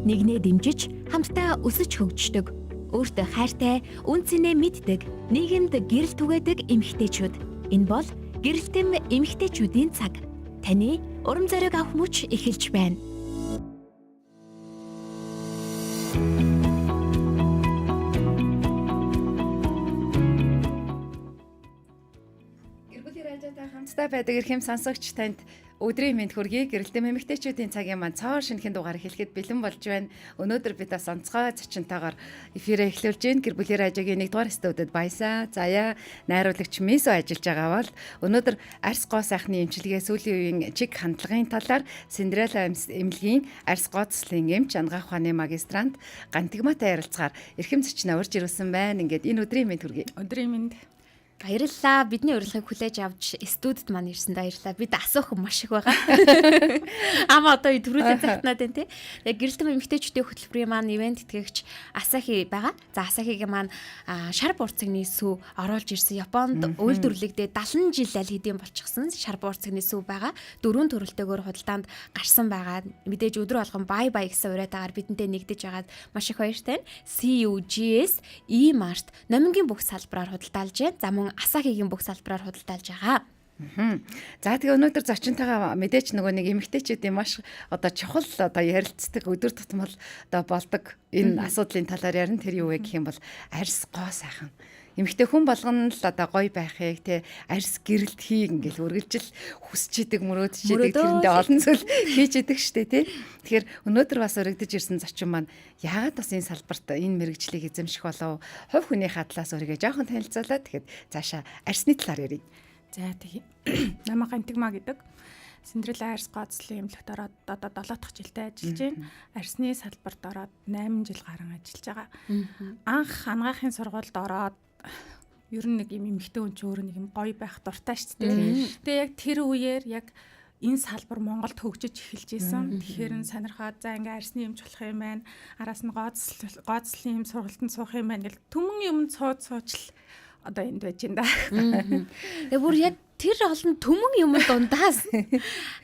нэгнээ дэмжиж хамтдаа өсөж хөгждөг. Өөртөө хайртай, үнцэнээ мэддэг, нийгэмд гэрэл түгээдэг эмэгтэйчүүд. Энэ бол гэрэлтэм эмэгтэйчүүдийн цаг. Таны урам зориг авах мөч эхэлж байна. Хамтдаа байдаг эрхэм сонсогч танд өдрийн мэнд хүргэе. Гэрэлтэм эмэгтэйчүүдийн цагийн маань цоо шинэхэн дугаар эхлэхэд бэлэн болж байна. Өнөөдөр бид бас онцгой зочинтойгоор эфирээ эхлүүлж байна. Гэр бүлийн радиогийн 1-р студид Баясаа, Заяа, найруулагч Мисо ажиллаж байгаа бол өнөөдөр арьс гоо сайхны эмчилгээ сүүлийн үеийн чиг хандлагын талаар Синдрелла эмнэлгийн арьс гоо цэцлийн эмч анагаах ухааны магистрант Гантигматай ярилцгаар эрхэм зочноо урьж ирүүлсэн байна. Ингээд энэ өдрийн мэнд хүргэе. Өдрийн мэнд. Баярлалаа. Бидний урилгыг хүлээж авч студид маань ирсэнд баярлалаа. Бид асуух маш их байгаа. Ама одоо төрүүлээ захтнаад байна тий. Яг гэрэлтэм эмэгтэйчүүдийн хөтөлбөрийн маань ивент тэтгэгч Асахи байгаа. За Асахигийн маань шар буурцагны сүү оруулж ирсэн. Японд үйлдвэрлэгдээ 70 жил аль хэдийн болчихсон шар буурцагны сүү байгаа. 4 төрөлтэйгээр худалдаанд гарсан байгаа. Мэдээж өдөр болгон бай бай гэсэн уриатаагаар бидэнтэй нэгдэж байгаад маш их баяртай. CUGS E-Mart номингийн бүх салбараар худалдаалж байна. За мөн Асахигийн бүх салбараар худалдаалж байгаа. За тэгээ өнөөдөр зочинтойгоо мэдээч нөгөө нэг эмэгтэйчүүдийн маш одоо чухал одоо ярилцдаг өдөр тутмал одоо болдог энэ асуудлын талаар ярина. Тэр юу вэ гэх юм бол арьс гоо сайхан. Эмэгтэй хүн болгоно л одоо гоё байхыг те арьс гэрэлт хий ингээл үргэлжил хүсч идэг мөрөөдж идэг тэрэндээ олон зүйл хийж идэг штэ те. Тэгэхээр өнөөдөр бас өргөдөж ирсэн зочин маань яагаад бас энэ салбарт энэ мэрэгжлийг эзэмших болов? Хувь хүний хадлаас өөрийгөө жоохон танилцуулаад тэгэхэд цаашаа арьсны талаар ярив. За тэгээ намайг Гантигма гэдэг. Синдрелла арьс гоо цэцлийн эмнэлэгт ороод одоо 7 дахь жилдээ ажиллаж байна. Арьсны салбарт ороод 8 жил гарan ажиллаж байгаа. Анх анагаахын сургуульд ороод ер нь нэг юм эмэгтэй хүн ч өөр нэг юм гоё байх дуртай шүү дээ. Тэгээ яг тэр үеэр яг энэ салбар Монголд хөгжиж эхэлж исэн. Тэгэхээр нь сонирхоод за ингээ арьсны эмч болох юм байна. Араас нь гооцлын эм сургалтанд суух юм байна гэл түмэн юм суучл одоо энд байж энэ да. Тэгээ бүр яг тэр олон түмэн юм дундаас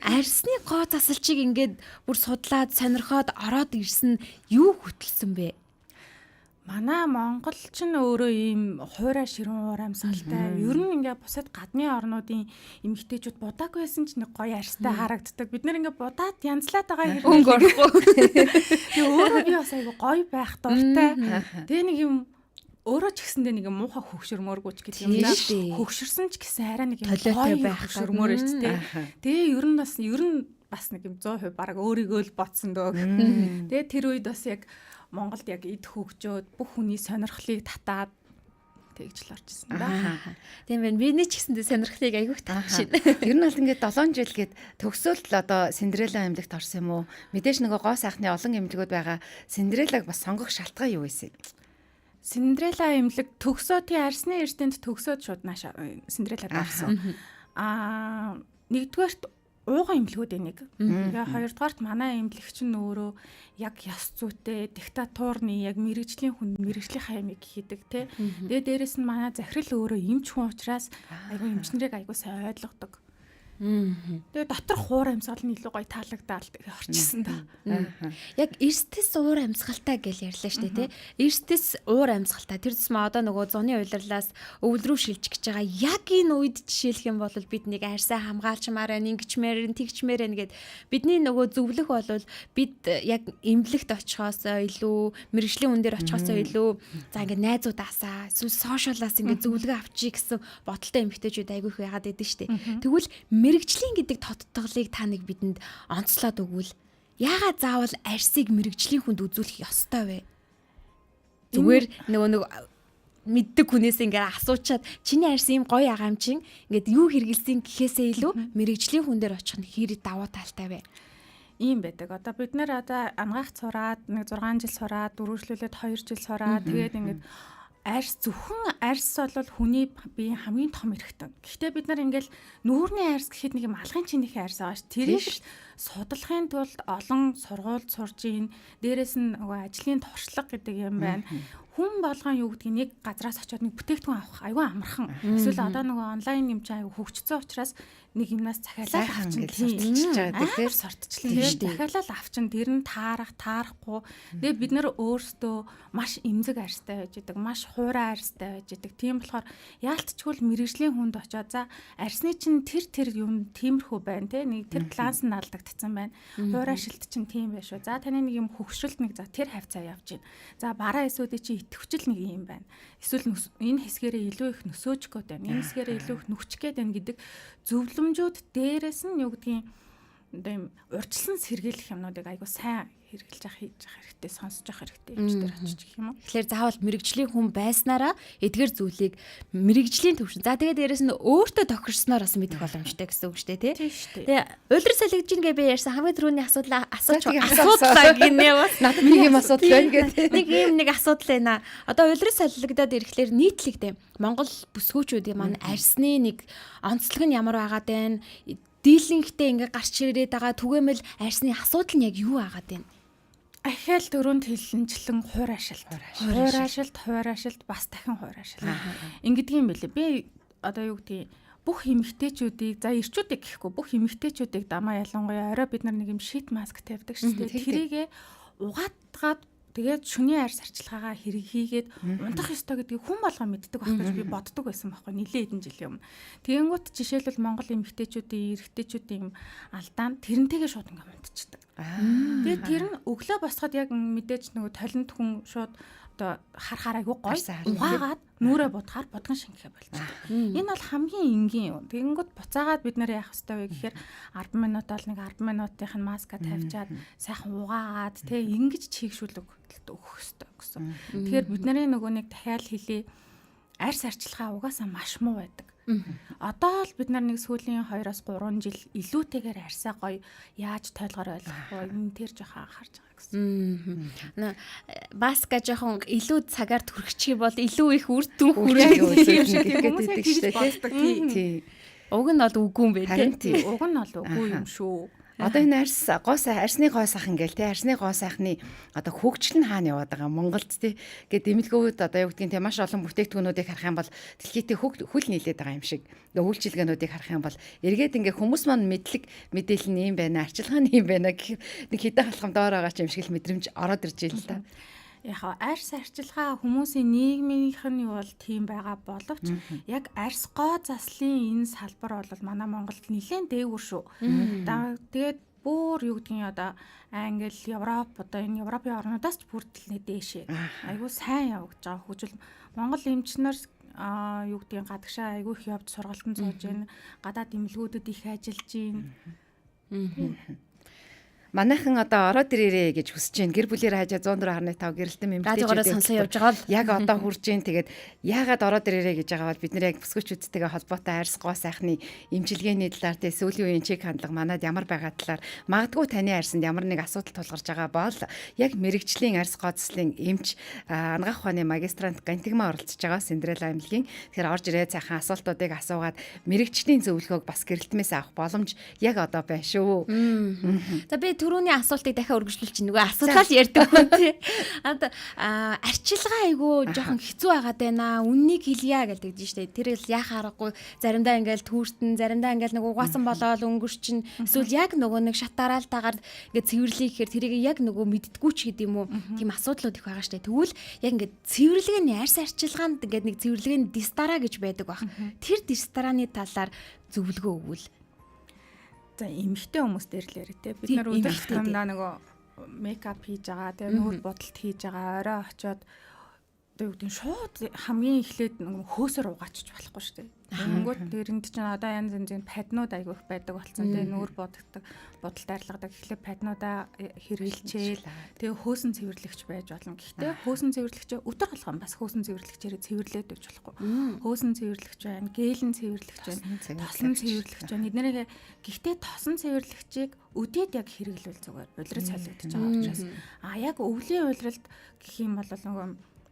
арьсны гоо засалчийг ингээд бүр судлаад сонирхоод ороод ирсэн юу хөтөлсөн бэ? Манай монголч нь өөрөө ийм хуурай ширүүн уур амьсгалтай. Ер нь ингээ бусад гадны орнуудын эмэгтэйчүүд будааг байсан ч нэг гоё арьстай харагддаг. Бид нэр ингээ будаад янзлаад байгаа хэрэг өнгө орохгүй. Тэгээ өөрөө би бас айгу гоё байх дуртай. Тэгээ нэг юм өөрөө ч гэсэндээ нэг муухай хөвгшөрмөөргүй ч гэдэг юм да. Хөвгшөрсөн ч гэсэн арай нэг юм гоё байх хөвгшөрмөөр шүү дээ. Тэгээ ер нь бас нэг юм 100% бараг өөрийгөө л ботсон дөө. Тэгээ тэр үед бас яг Монголд яг эд хөгжөөд бүх хүний сонирхлыг татаад тэгж л орчихсон да. Тийм байна. Биний ч гэсэндээ сонирхлыг айгүйх татчих шин. Ер нь бол ингээд 7 жил гээд төгсөөлт л одоо Синдрелла эмнэлэгт орсон юм уу? Мэдээж нөгөө гоо сайхны олон эмнэлгүүд байгаа. Синдреллаг бас сонгох шалтгаан юу вэ? Синдрелла эмнэлэг төгсөөд тий арьсны эрдэнэт төгсөөд шууд нааш Синдреллад орсон. Нэгдүгээрт ууган эмнэлгүүдийн нэг. Тэгээ хоёрдугаарт манай эмнэлэгч нь өөрөө яг ёс зүйтэй, диктатурны яг мэрэгжлийн хүн мэрэгжлийнхаа ямиг хийдэг тий. Тэгээ дээрэс нь манай захирал өөрөө эмч хүн учраас айгүй эмчнэрийг айгүй сайн ойлгодог. Тэгээ дотор хуур амьсгал нь илүү гоё таалагдаад орчихсон да. Яг эрсдэс уур амьсгалтай гэж ярьлаа шүү дээ тий. Эрсдэс уур амьсгалтай. Тэр зүсмээ одоо нөгөө зуны улирлаас өвөл рүү шилжих гэж байгаа. Яг энэ үед жишээлх юм бол бид нэг арьсаа хамгаалчмаар байна, ингэчмээр, тэгчмээр байна гэд бидний нөгөө зөвлөх бол бид яг эмнэлэгт очихоос илүү мэрэгжлийн хүн дээр очихоос илүү за ингээд найзуудаасаа эсвэл сошиалаас ингээд зөвлөгөө авчий гэсэн бодолтой эмэгтэйчүүд айгүйх байгаад идэв шүү дээ. Тэгвэл мэрэгжлийн гэдэг тодтоглыг та нэг бидэнд онцлоод өгвөл яагаад заавал арьсыг мэрэгжлийн хүнд үзүүлэх ёстой вэ? Зүгээр нөгөө мэддэг хүнээс ингээд асуучаад чиний арьс ийм гоё агаам чин ингээд юу хэрэгэлсэн гэхээсээ илүү мэрэгжлийн хүн дээр очих нь хэр давуу талтай вэ? Ийм байдаг. Одоо бид нэр одоо анагаах сураад нэг 6 жил сураад дөрвөлжлүүлээд 2 жил сураад тэгээд ингээд арьс зөвхөн арьс бол хүний биеийн хамгийн том эрхтэн. Гэхдээ бид нар ингээл нүүрний арьс гэхэд нэг юм алгын чинийхээ арьс байгаа ш. Тэрийг судлахын тулд олон сургуульд сурж ийн. Дээрээс нь нөгөө ажлын туршлага гэдэг юм байна. Хүн болгон юу гэдгийг нэг газраас очиод нэг бүтээгдэхүүн авах аюу амархан. Эсвэл одоо нөгөө онлайн юм чинь аюу хөгжсөн учраас нэг юмнаас захиалаад авчин сурталчилж байгаа тийм сурталчлаа тийм захиалаад авчин тэр нь таарахгүй. Тэгээ бид нар өөрсдөө маш эмзэг арьстай байж идэг, маш хуурай арьстай байж идэг. Тийм болохоор яалтчгүй мэрэгжлийн хүнд очиод за арьсны чинь тэр юм тиймэрхүү байна тийм нэг тэр класс нь алдагдсан байна. Хуурай шилт чинь тийм байх шүү. За таны нэг юм хөгшрөлт нэг за тэр хавцаа явж гин. За бараа эсүүдээ чи итгэвчл нэг юм байна. Эсвэл энэ хэсгээрээ илүү их нөсөөж гээд байна. Энэ хэсгээрээ илүү их нүхч гээд байна гэдэг зөвлөмжүүд дээрээс нь юу гэдгийг одоо юм урьдчилан сэргийлэх юмнуудыг айгуу сайн хэрэгжилж явах хийж явах хэрэгтэй, сонсож явах хэрэгтэй юм дээр очиж гэх юм уу. Тэгэхээр заавал мэрэгжлийн хүн байснараа эдгээр зүйлийг мэрэгжлийн төвшин. За тэгээд дээрэс нь өөртөө тохирсноор бас мэдэх боломжтой гэсэн үг шүү дээ, тий. Тэгээ улирал солигдож гээ би ярьсан хамгийн түрүүний асуудлаа асуудлаа гинэ бас. Надад нэг юм асуудал байна гэдэг. Нэг асуудал байна. Одоо улирал солигдоод ирэхлээр нийтлэгтэй Монгол бүсгүүчүүдийн маань арьсны нэг онцлог нь ямар байгаад байна? Дийлэнхтэй ингээ гарч ирээд байгаа түгээмэл арьсны асуудал нь яг юу байгаад байна? Ахаал дөрөнд хилэнчлэн хуур ашилт бас дахин хуур ашилт. Ингэдэг юм бэлээ. Би одоо юу гэдгийг бүх эмэгтэйчүүдийг за эрчүүдийг гэхгүй бүх эмэгтэйчүүдийг дамаа ялангуяа орой бид нар нэг юм шит маск тавьдаг шүү дээ. Тэрийгэ угаатгаад тэгээд шүний арьс арчилгаагаа хэрэг хийгээд унтах ёстой гэдгийг хүн болгоо мэддэг байх гэж би боддог байсан байхгүй нэлээд хэдэн жилийн өмнө. Тэгэнгүүт жишээлбэл Монгол эмэгтэйчүүдийн эрэгтэйчүүдийн алдаан тэрнтэйгээ шууд ингээм унтчихдаг. Тэгээд тэр нь өглөө босоход яг мэдээж нөгөө толинд хүн шууд одоо харахаар айгүй гоё угаагаад нүрээ будахаар будган шингэхэ болчихсон. Энэ бол хамгийн энгийн юм. Тэгэнгүүт буцаагаад бид нэр яах ёстой вэ гэхээр 10 минутаар нэг 10 минутынх нь маска тавьчаад сайхан угаагаад тэг ингэж чийгшүүлэг өгөх ёстой гэсэн. Тэгэхээр бидний нөгөө нэг дахиад хэлээ арьс арчилгаа угаасаа маш муу байдаг. Одоо л бид нар нэг сүүлийн 2-3 жил илүүтэйгээр арьсаа гоё яаж тойлгоор ойлгох вэ? Энэ тэр жоохон анхаарч байгаа гэсэн. Маска жоохон илүү цагаар түрхчих бол илүү их үр дүн хүрэх тий. Уг нь бол үгүй юм бэ тий. Уг нь бол үгүй юм шүү. Одоо энэ арьсны гоо сайхан гээл тий арьсны гоо сайхны одоо хөгжил нь хаана яваад байгаа Монголд тий гэдэг эмнэлгүүд одоо юу гэдгийг тий маш олон бүтээгдэхүүнүүдийг харах юм бол дэлхийдээ хөл нийлээд байгаа юм шиг үйлчилгээнүүдийг харах юм бол эргээд ингээ хүмүүс маань мэдээлэл нь юм байна арчилгаа нь юм байна гэх нэг хэдэн халхам доор байгаа ч юм шиг л мэдрэмж ороод ирж байна л да. Яг арьс арчилгаа хүмүүсийн нийгмийнх нь юу бол тийм байгаа боловч яг арьс гоо заслын энэ салбар бол манай Монголд нэлээд дээгүүр шүү. Тэгээд бүр юу гэдгийг одоо Англи, Европ одоо энэ Европын орнуудаас ч бүрдэл дээшээ. Айгуу сайн явагдаж байгаа хөгжил. Монгол эмчнэр юу гэдгийг гадагшаа айгуу их явж сургалтанд сууж байна. Гадаад эмнэлгүүдэд их ажиллаж байна. Манайхан одоо ороод ирээрээ гэж хүсэж байна. Гэр бүлээр хажаа 104.5 гэрэлтэн эмэгтэйчүүд сонсоо явж байгаа л яг одоо хурж ийн. Тэгээд яагаад ороод ирээрээ гэж байгаа бол бид нэр яг бүсгүүчүүдтэйгээ холбоотой арьс гоо сайхны эмчилгээний талаар тэ сүүлийн үеийн чиг хандлага манад ямар байгаа талаар магадгүй таны арьсанд ямар нэг асуудал тулгарч байгаа бол яг мэрэгжлийн арьс гоо заслын эмч анагаах ухааны магистрант Гантигма оролцож байгаа Синдрелла аймгийн. Тэгэхээр орж ирээд сайхан асуултуудыг асуугаад мэрэгжлийн зөвлөгөөг бас гэрэлтмээс авах боломж яг одоо байна шүү. За би түрүүний асуултыг дахиад үргэлжлүүлж чинь нөгөө асуудал ярьдаг хүн тий. Одоо арчилгаа айгу жоохон хэцүү байгаад байна. Үннийг хэлье гэдэг чинь штэ. Тэр л яхаа аргагүй заримдаа ингээл түүртэн, заримдаа ингээл нэг угаасан болоод өнгөрчин. Эсвэл яг нөгөө нэг шатараалтаагаар ингээд цэвэрлэе гэхээр тэрийг яг нөгөө мэддгүү ч гэдэм юм уу. Тийм асуудлууд их байгаа штэ. Тэгвэл яг ингээд цэвэрлэгээний арьс арчилгаанд ингээд нэг цэвэрлэгээний дистара гэж байдаг баг. Тэр дистараны талаар зөвлөгөө өгвөл за эмэгтэй хүмүүс дээр л яриа те бид нар өдөр тутамдаа нөгөө мейкап хийж байгаа те нүүр бодолт хийж байгаа орой очиод одоо юу гэдэг шууд хамгийн эхлээд нөгөө хөөсөр угаачиж болохгүй шүү дээ. Тэнгүүд тэрэнд чинь одоо янз янзын паднууд айгүй их байдаг болсон те нүүр бодогддаг бодолт арилгадаг эхлээд паднуудаа хэрэгжилчээл тэгээ хөөсөн цэвэрлэгч байж болно. Гэхдээ хөөсөн цэвэрлэгч өдөр болгон бас хөөсөн цэвэрлэгчээр цэвэрлээд байж болохгүй. Хөөсөн цэвэрлэгч байна, гээлэн цэвэрлэгч байна, тосон цэвэрлэгч байна. Эднэрээ гэхдээ тосон цэвэрлэгчийг өдөөд яг хэрэглүүл зүгээр улирал солигдож байгаа учраас яг өвлийн улиралд гэх юм бол нөгөө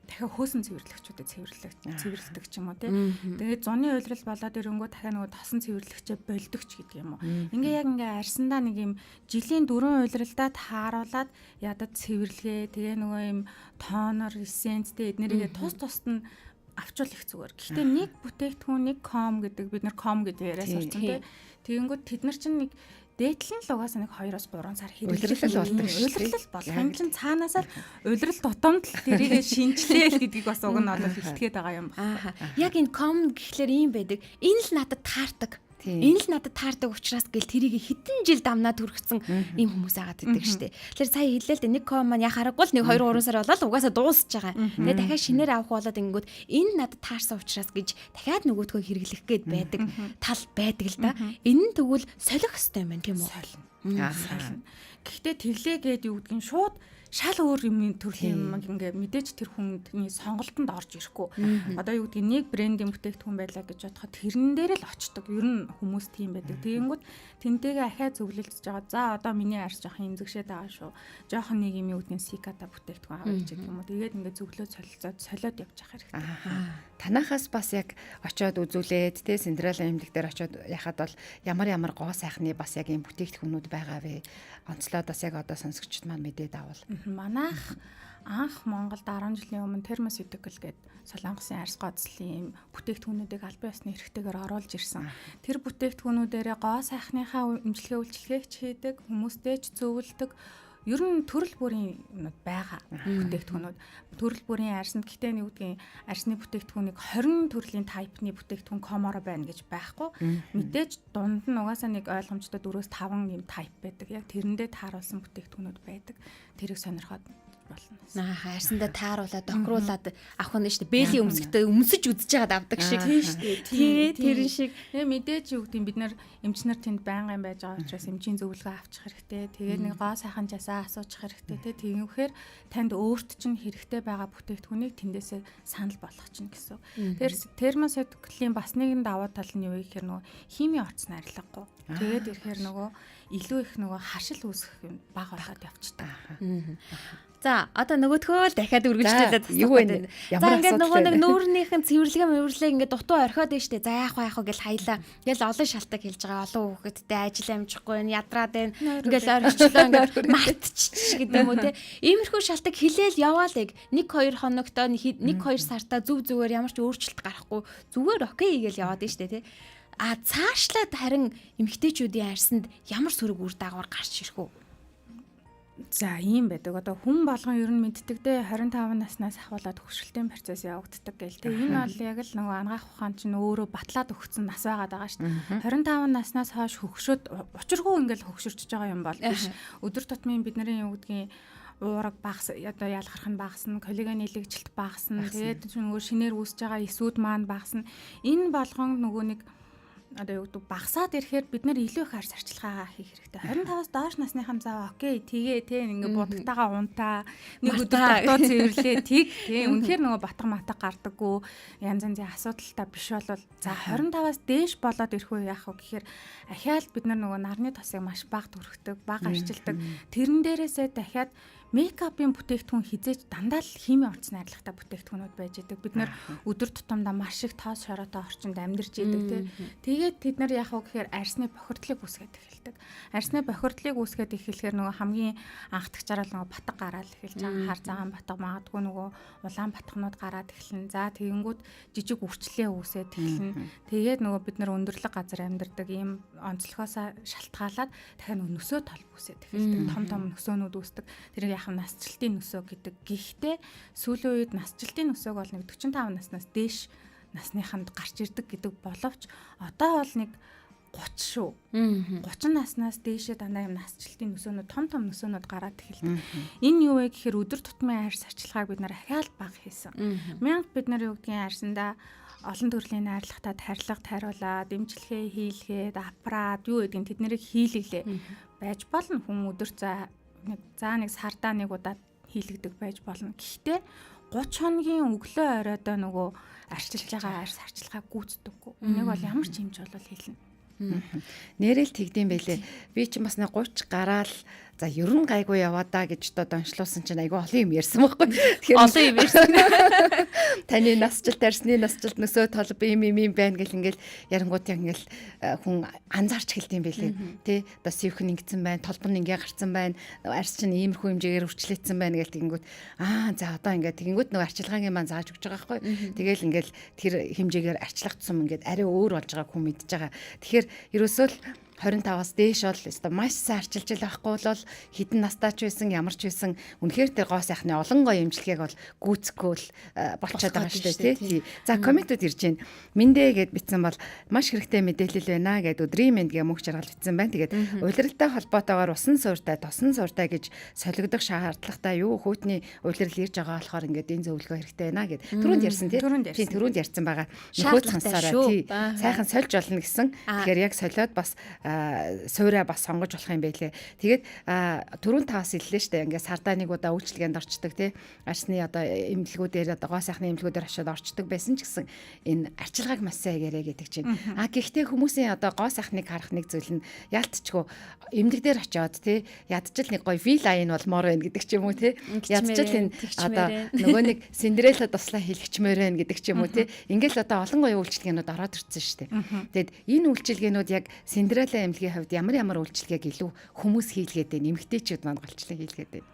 дахиад хөөсөн цэвэрлэгчүүдэд цэвэрлэгдэг ч юм уу тий. Тэгээд зуны уйлрал болоод ирэнгүү дахиад нөгөө тосон цэвэрлэгчээ болдогч гэдэг юм уу. Ингээ яг ингээ арьсандаа нэг юм жилийн 4 уйлралдаа тааруулаад ядад цэвэрлэгээ тэгээ нөгөө юм тонор, эссенцтэй эднэрийгээ тус нь авчвал их зүгээр. Гэхдээ нэг бүтээгдэхүүн нэг ком гэдэг бид нар ком гэдэг яриа сурсан тий. Тэгэнгүүт тэд нар чинь нэг дээдлэн л угаасаа нэг 2-3 сар хэрэглэл болдог шүү. Улирлал болох. Хэн чинь цаанаасаа улирал тутамд л тэрийг шинжилээл гэдгийг бас уг нь олол хэлтгээд байгаа юм байна. Яг энэ ком гэхлээр ийм байдаг. Энэ л надад таардаг. Энэ л надад таардаг учраас гэл тэрийг хэдэн жил дамнаад хүргэсэн ийм хүмүүс агаад байдаг штэ. Тэгэхээр сая хэлээ л дээ нэг ком маань яхаараггүй л нэг 2-3 сар болоод угаасаа дуусч байгаа. Тэгээ дахиад шинээр авах болоод ингэнгүүт энэ надад таарсан учраас гэж дахиад нөгөөдгөө хэрэглэх гээд байдаг тал байдаг л да. Энэ нь тэгвэл солих хэвээр юм байна тийм үү? Солино. Гэхдээ тэрлээ гээд юу гэдгийг шууд шал өөр юм төрлийн юм ингээ мэдээж тэр хүний сонголтонд орж ирэхгүй. Одоо юу гэдгийг нэг брендийн бүтээгдэхүүн байлаа гэж бодоход тэрэн дээр л очдог. Ер нь хүмүүс тийм байдаг. Тэгэнгүүт тэнтэйгээ ахаа зөвлөлдөж байгаа. За одоо миний арьс жоохон имзэгшээд байгаа шүү. Жоохон нэг юм юу гэдгийг сиката бүтээгдэхүүн авах гэж юм уу. Тэгээд ингээ зөвлөө солиод явж явах хэрэгтэй. Танахаас бас яг очиод үзүүлээд те Синдрелла эмнэлэг дээр очиод яхад бол ямар гоо сайхны бас яг юм бүтээгдэхүүнүүд байгаа вэ? Онцлоод бас яг одоо сонсогчд маань мэдээд авал. Манайх анх Монголд 10 жилийн өмнө Thermoceutical гэдэг Солонгосын арьс гоцлын бүтээгдэхүүнүүдийг албан ёсны хэрэгтэйгээр оруулж ирсэн. Тэр бүтээгдэхүүнүүдээрээ гоо сайхныхаа эмчилгээ үйлчилгээгч хийдэг, хүмүүстэй ч зөвлөдөг. Ер нь төрөл бүрийн юмуд байгаа бүтээгдэхүүнүүд. Төрөл бүрийн арьсанд гэхдээ нэг үгдгийн арьсны бүтээгдэхүүнийг 20 төрлийн тайпны бүтээгдэхүүн коморо байна гэж байхгүй. Мэдээж дунд нь угаасаа нэг ойлгомжтой 4-5 юм тайп байдаг. Яг тэрэндээ тааруулсан бүтээгдэхүүнүүд байдаг. Тэрийг сонирхоод болно. Арьсандаа тааруулаад тохируулаад авах нь шүү дээ. Бэлийн өмсгтөө өмсөж үзэж байгаад авдаг шиг тийм шүү дээ. Тэрэн шиг. Мэдээж юу гэдэг бид нар эмчнэр тэнд байнгын байж байгаа учраас эмчийн зөвлөгөө авчих хэрэгтэй. Тэгээд нэг гоо сайхан жасаа асуучих хэрэгтэй. Тэгвэл танд өөрт чинь хэрэгтэй байгаа бүтээгдэхүүнийг тэндээсээ санал болгох чинь гэсэн. Тэр Thermoceutical-ийн бас нэгэн давуу тал нь юу гэхээр нөгөө химийн орц найрлаггүй. Тэгээд ирэхээр нөгөө илүү их нөгөө хашил үүсэх юм баг болоод явчихдаг. За одоо нөгөөдхөө л дахиад үргэлжлүүлээд юу вэ? За ингээд нөгөө нэг нүүрнийхэн цэвэрлэгээ мөврлээ ингээд дутуу орхиод байна штэ. За яах вэ гэж хайлаа. Ингээл олон шалтгаан хэлж байгаа. Олон хүүхэдтэй ажил амжихгүй ядраад байна. Ингээл орхичлаа ингээд мартчих гэдэг юм уу те. Иймэрхүү шалтгаан хилээл яваалыг 1-2 хоногтоо 1-2 сартаа зүв зүгээр ямар ч өөрчлөлт гарахгүй зүгээр окей гээл яваад байна штэ те. Цаашлаад харин эмэгтэйчүүдийн арьсанд ямар сөрөг үр дагавар гарч ирэх үү? За ийм байдаг. Одоо хүн болгон ер нь мэддэг дээ 25 наснаас ахуулаад хөвшөлтийн процесс явагддаг гэл. Тэгээ энэ бол яг л нөгөө ангаах ухаан чинь өөрөө батлаад өгсөн нас байгаад байгаа шүү дээ. 25 наснаас хойш хөгшөд учиргүй ингээл хөгшөрчж байгаа юм бол биш. Өдөр тутмын бидний юу гэдгийг уураг багс одоо ялгарх нь багасна, коллаген илэгжилт багасна. Тэгээд нөгөө шинээр үүсэж байгаа эсүүд маань багасна. Энэ болгон нөгөө нэг одоо юу гэдэг багасаад ирэхээр бид нэр илүү их арьс арчилгаагаа хийх хэрэгтэй. 25-аас доош насныхан заа окей тэгээ те ингээ будагтаага унтаа нэг өдөр дотоо цэвэрлээ тэг те үнэхээр нөгөө батга матаг гардаггүй янз янзын асуудалтай биш болвол за 25-аас дээш болоод ирэх үе яах вэ гэхээр ахиад бид нар нөгөө нарны тосыг маш бага төрхдөг, бага арчилдаг. Тэрэн дээрээсээ дахиад мейкапын бүтээгдэхүүн хизээж дандаа л химийн орц найрлагатай бүтээгдэхүүнүүд байж идэг. Бид нэр өдөр тутамдаа маш их тоос шороотой орчинд амьдарч идэг тэгээд тэд нар яах вэ гэхээр арьсны бохирдлыг үүсгээд эхэлдэг. Арьсны бохирдлыг үүсгээд эхлэхээр нөгөө хамгийн анхдагчаараа нөгөө батг гараад эхэлж байгаа. Хар цагаан батг магадгүй нөгөө улаан батгнууд гараад эхэлнэ. За тэгэнгүүт жижиг үрчлээ үүсээд эхэлнэ. Тэгээд нөгөө бид нар өндөрлөг газар амьдардаг ийм онцлогоос шалтгаалаад дахин нөсөө тал үүсээд эхэлдэг. Том нөсөөнүүд үүсдэг. Тэр яхам насжилтын нөсөө гэдэг. Гэхдээ сүүлийн үед насжилтын нөсөөг бол нэг 45 наснаас дээш насныханд гарч ирдэг гэдэг боловч одоо бол нэг 30 шүү. 30 наснаас дээшээ дандаа юм насжилтын нөсөөнүүд том нөсөөнүүд гараад эхэлдэг. Энэ юу вэ гэхээр өдөр тутмын арьс арчилгааг бид нар ахиад бага хийсэн. Мянга бид нар юу гэдгийг арьсандаа олон төрлийн найрлагатай тарилга тариулаад, эмчилгээ хийлгээд, аппарат юу гэдгийг тэд нарыг хийлгэлээ. Байж болно хүн өдөр нэг сардаа нэг удаа хийлгдэг байж болно. Гэхдээ 30 хоногийн өглөө оройдоо нөгөө арчилж байгаа арьс арчилгааг гүйцэдэггүй. Энийг бол ямар ч хэмж болол хэлнэ. Нэрэл тэгдэм байлээ. Би ч бас 30 гараал за ер нь гайгүй яваа да гэж одоо онцлуулсан чинь айгүй олон юм ярьсан байхгүй. Тэгэхээр Олон юм ярьсан. таны насжилт арсны насжилт нөсөө толб юм байна гэл ингээл ярангууд яг ингээл хүн анзаарч хэлдэм байлээ. Тэ одоо сивхэн ингэсэн байна, толбор нь ингээ гарцсан байна, арс чинь иймэрхүү хэмжээгээр үрчлээдсэн байна гэл тэгэнгүүт за одоо ингээ тэгэнгүүт нөгөө арчилгаагийн маань зааж өгч байгаа байхгүй. Тэгэл ингээл тэр хэмжээгээр арчлах тусам ингээд арай өөр болж байгааг хүн мэдж байгаа. Тэгэхээр ерөөсөө л 25-аас дээш бол өстой маш сайн арчилж байхгүй бол хідэн настай ч байсан ямар ч байсан үнэхээр тэр гоо сайхны олон гоо имжлэгийг бол гүйцэхгүй л болчиход байгаа шүү дээ тий. За комментууд ирж байна. Мэндэ гэд битсэн бол маш хэрэгтэй мэдээлэл байна гэд өдрийн мэнд гэ мөнх жаргал битсэн байна. Тэгээд улиралтай холбоотойгоор усан сууртай, тосон сууртай гэж солигдох шаардлагатай юу хөтний улирал ирж байгаа болохоор ингээд энэ зөвлөгөө хэрэгтэй байна гэд түрүүнд ярьсан тий. Түрүүнд ярьсан байгаа. Нөхөд цансаараа тий. Сайхан сольж болно гэсэн. Тэгэхээр яг солиод бас суураа бас сонгож болох юм байлээ. Тэгээд түрүүн таваас иллээ штэ. Ингээ сардаа нэг удаа үйлчлэгээнд орчдөг тий. Арсны одоо эмнэлгүүдээр одоо гоо сайхны эмнэлгүүдээр очиод орчдөг байсан ч гэсэн энэ арчилгааг маш сайн гэрээ гэдэг чинь. Гэхдээ хүмүүсийн одоо гоо сайхныг харах нэг зүйл нь ялтчгүй эмнэлэг дээр очиод тий. Ядчил нэг гоё V line болмоор байна гэдэг ч юм уу тий. Ядчил энэ одоо нөгөө нэг Синдрелла туслаа хэлгчмээр байна гэдэг ч юм уу тий. Ингээл одоо олон гоё үйлчлэгээнүүд ороод ирсэн штэ. Тэгэд энэ үйлчлэгээнүүд яг Синдрелла эмнэлгийн хувьд ямар үйлчлэгийг илүү хүмүүс хийлгээд байна. Эмэгтэйчүүд маань голчлон хийлгээд байна.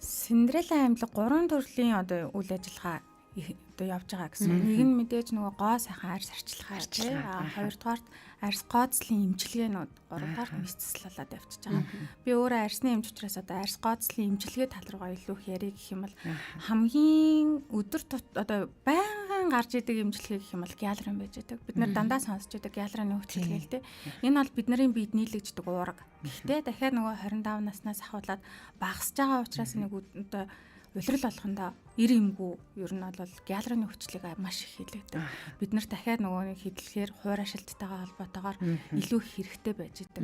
Синдрелла эмнэлэг 3 төрлийн одоо үйл ажиллагаа одоо явж байгаа гэсэн. Нэг нь мэдээж нөгөө гоо сайхан арьс арчилгаа тий. Хоёрдугаарт арьс гооцлын эмчилгээнүүд, гуравдугаарт мэдцэслэлээд явчихж байгаа. Би өөрөө арьсны эмч учраас одоо арьс гооцлын эмчилгээ тал руугаа илүү их ярих гэх юм бол хамгийн өдөр одоо байнгын гарч идэг эмчилгээ гэх юм бол гиалрын байж байдаг. Бид нар дандаа сонсч идэг гиалрын хөвчлөгээ л тий. Энэ бол бидний биед нийлэгждэг уурга. Гэхдээ дахиад нөгөө 25 наснаас ахуулаад багасж байгаа учраас нэг одоо улирал болгондоо 90 эмгүү ер нь бол гиалрын хөвчлөгийг маш их хийлэгдэг. Бид нар дахиад нөгөө нэг хэдлэхээр хуур ашилттайгаа холбоотойгоор илүү их хэрэгтэй байж идэг.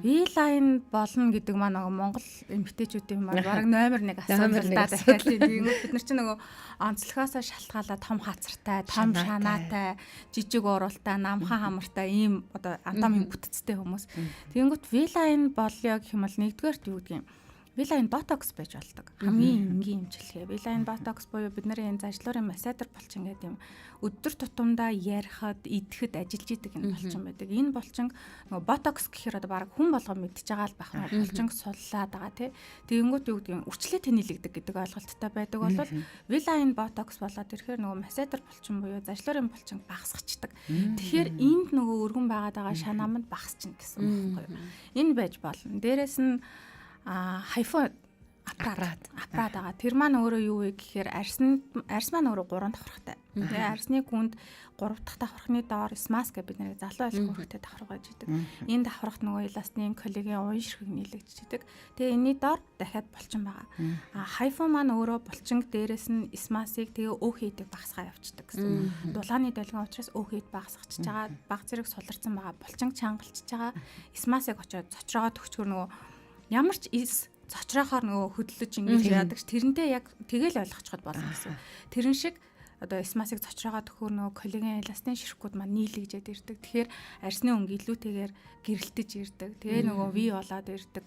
V-line болно гэдэг маань нөгөө Монгол эмэгтэйчүүдийн маань бараг номер 1 асуудал та дахиад тийм бид нар чинь нөгөө онцлогоосоо шалтгаалаад том хацартай, том шанаатай, жижиг ууралтай, намхан хамартай ийм одоо андам юм бүтцтэй хүмүүс. Тэгэнгүүт V-line болё гэх юм бол нэгдүгээрт юу гэдэг юм V-line botox байж болдог. Хамгийн энгийн эмчилгээ. V-line botox буюу бидний энэ зажлуурын масатер булчин гэдэг юм. Өдөр тутамдаа ярихад, идэхэд ажиллаж идэг энэ булчин байдаг. Энэ булчин нөгөө botox гэхээр одоо баг хүн болгоо мэдж байгаа л байх нь булчин суллаад байгаа тий. Тэгэнгүүт юу гэдэг юм үрчлээ тэнэлэгдэг гэдэг ойлголттой байдаг бол V-line botox болоод ирэхээр нөгөө масатер булчин буюу зажлуурын булчин багасгачдаг. Тэгэхээр энд нөгөө өргөн байгаа шанаамд багасчихна гэсэн үг байхгүй юу? Энэ байж болно. Дээрээс нь хайфон аппарат байгаа. Тэр маань өөрөө юу вэ гэхээр арьс маань өөрөө 3 давхартай. Тэгээ арьсны гүнд 3 дахь давхархны доор смас гэж бид нэр залуу айлх хүртэл давхар гаж идэг. Энэ давхархт нөгөө эластин коллаген уян ширхэг нийлэгдэж идэг. Тэгээ энэний доор дахиад булчин байгаа. Хайфон маань өөрөө булчинг дээрээс нь смасыг тэгээ өөх хийдэг багасгаа явчихдаг гэсэн. Дулааны долгион учраас өөх хийд багасгachж байгаа. Баг зэрэг суларсан байгаа. Булчинг чангалчж байгаа. Смасыг очоод цочроогоо төгчгөр нөгөө ямар ч эс цочроохоор нөгөө хөдлөж ингэж яадаг ш тэрнтэй яг тэгэл ойлгочиход болно гэсэн. Тэрэн шиг одоо смасыг цочроогоо төхөр нөгөө коллаген эластин ширхгүүд маань нийлэгжээд ирдэг. Тэгэхээр арьсны өнгө илүүтэйгээр гэрэлтэж ирдэг. Тэгээ нөгөө V болоод ирдэг.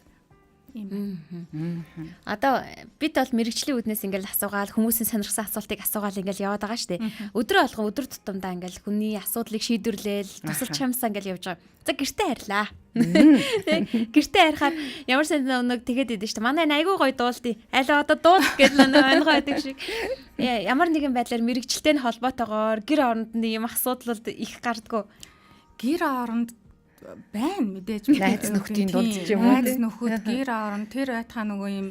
Одоо бид бол мэрэгжлийн үднээс ингээл асуугаал хүмүүсийн сонирхсан асуултыг асуугаал ингээл яваад байгаа шүү дээ. Өдрөө болгон өдөр тутамдаа ингээл хүний асуудлыг шийдвэрлээл тусалж хамсаа ингээл явж байгаа. За гэртээ харьлаа. Гэртээ харихаар ямар сайн нэг тэгээд идэв шүү дээ. Манай айгүй гоё дуулдیں۔ Аль одоо дуул гэж оногоо байдаг шиг. Ямар нэгэн байдлаар мэрэгчлэлтэй нь холбоотойгоор гэр оронд нь ийм асуудлууд их гардггүй. Гэр оронд байна мэдээж найз нөхдийн дунд ч юм уу найз нөхөд гэр орон тэр байтхаа нөгөө юм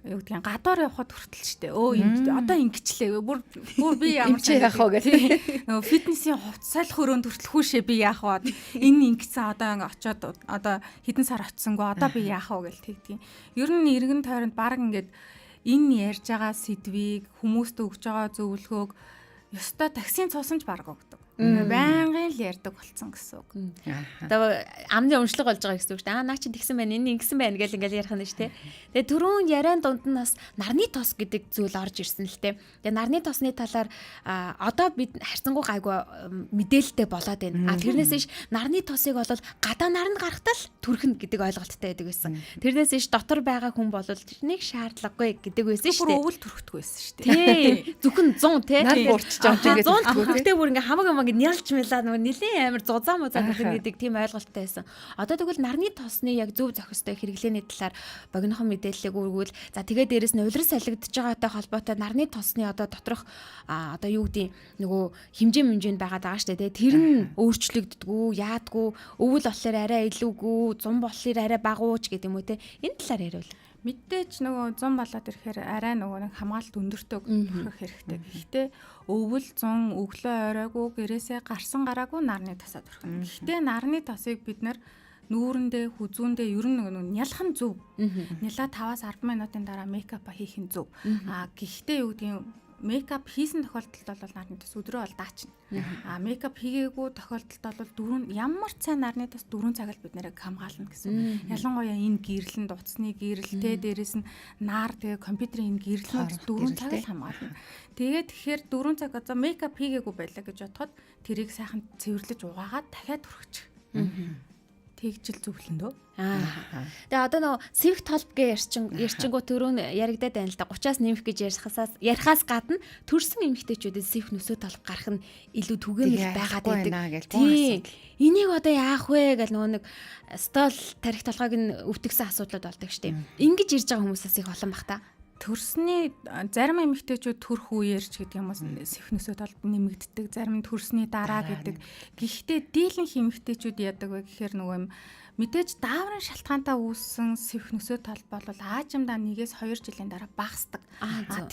юу гэдгийг гадуур явахад хүртэл штэ одоо ингэчлээ бүр би ямар ч яах вэ гэх нөгөө фитнесийн хувцас салх хөрөөнд хүртэл хүүшээ би яах вэ энэ ингэсэн одоо ингээ очиод одоо хэдэн сар очисонгүй одоо би яах вэ гэл тэгдгийг ер нь эргэн тойронд баг ингээд энэ ярьж байгаа сэдвийг хүмүүст өгж байгаа зөвлөгөөг ёстой таксийн цуусамж баг өгдөг. Байнгын л ярьдаг болсон гэсэн үг. Одоо амны өмшлөг болж байгаа гэсэн үг шүү дээ. Наа чи тэгсэн байна, энэ ингэсэн байна гэл ингээл ярих нь шүү дээ. Тэгээ түрүүн яриан дунд нь бас нарны тос гэдэг зүйл орж ирсэн л дээ. Тэгээ нарны тосны талаар одоо бид харьцангуй гайгүй мэдээлэлтэй болоод байна. Тэрнээс иш нарны тосыг бол гадаа наранд гарахтаа л түрхэн гэдэг ойлголттой байдаг байсан. Тэрнээс иш дотор байгаа хүн бол нэг шаардлагагүй гэдэг байсан шүү дээ. Өвөл төрөхдгүй байсан шүү дээ. Тий. Зөвхөн 100 тий. Нар буурч жоо тэгээд 100 төрөхтэй бүр ингээ хамаг ингээ нялж мэлаа нөгөө нилийн амар зузаан музаа гэдэг тийм ойлголттой байсан. Одоо тэгвэл нарны тосны яг зөв зохистой хэрэглээний талаар богинохон мэдээллийг өргөвөл за тэгээд дээрэс нь улирал солигдож байгаатай холбоотой нарны тосны одоо доторх одоо юу гэдэг нөгөө хэмжээнд байгаад байгаа шүү дээ. Тэр нь өөрчлөгддгүү, яадгүй, өвөл болохоор арай илүүгүй, зун болохоор арай багууч гэдэг юм уу те. Энэ талаар яриул. Мэдээж нөгөө 100 болоод ирэхээр арай нөгөө нэг хамгаалалт өндөртөө хүрэх хэрэгтэй. Гэхдээ өвөл 100 өглөө оройгүй гэрээсээ гарсан гараагүй нарны тосоод хүрэх. Гэхдээ нарны тосыг бид нүүрэндээ хүзүүндээ ер нь нөгөө нялах нь зөв. Нялаа 5-10 минутын дараа мейкапа хийх нь зөв. Гэхдээ юу гэдгийг мейкап хийсэн тохиолдолд бол нарны тос өдрөө бол даачна. Мейкап хийгээгүй тохиолдолд бол ямар ч сайн нарны тос 4 цаг л бид нэрийг хамгаална гэсэн. Ялангуяа энэ гэрэл нь дуцсны гэрэлтэй дээрэс нь нар тэгээ компьютерийн энэ гэрэлнүүд 4 цаг л хамгаална. Тэгээд тэгэхээр 4 цаг одоо мейкап хийгээгүй байлаа гэж бодоход тэрийг сайхан цэвэрлэж угаагаад дахиад хүрчих. Тэгжил зөвлөн дөө. Тэгээ одоо нөгөө civic толб гэ ярьчингуу төрөө яригадаад байна л да 30-аас нэмэх гэж ярихаас гадна төрсэн эмэгтэйчүүдэд civic нөсөө толб гарах нь илүү түгээмэл байгаад байдаг. Тийм. Энийг одоо яах вэ гэж нөгөө нэг стол тарих толгойг нь өвтгсөн асуудлууд болдог штеп. Ингэж ирж байгаа хүмүүсээс их олон бах та. Төрсний зарим эмэгтэйчүүд төрх үеэр ч гэдэг юм уу сихнөсөө толб нэмэгддэг, зарим нь төрсний дараа гэдэг. Гэхдээ дийлэнх эмэгтэйчүүд яадаг вэ гэхээр нөгөө юм мэдээж дааврын шалтгаантай үүссэн сихнөсөө толб бол аажимдаа 1-2 жилийн дараа багасдаг.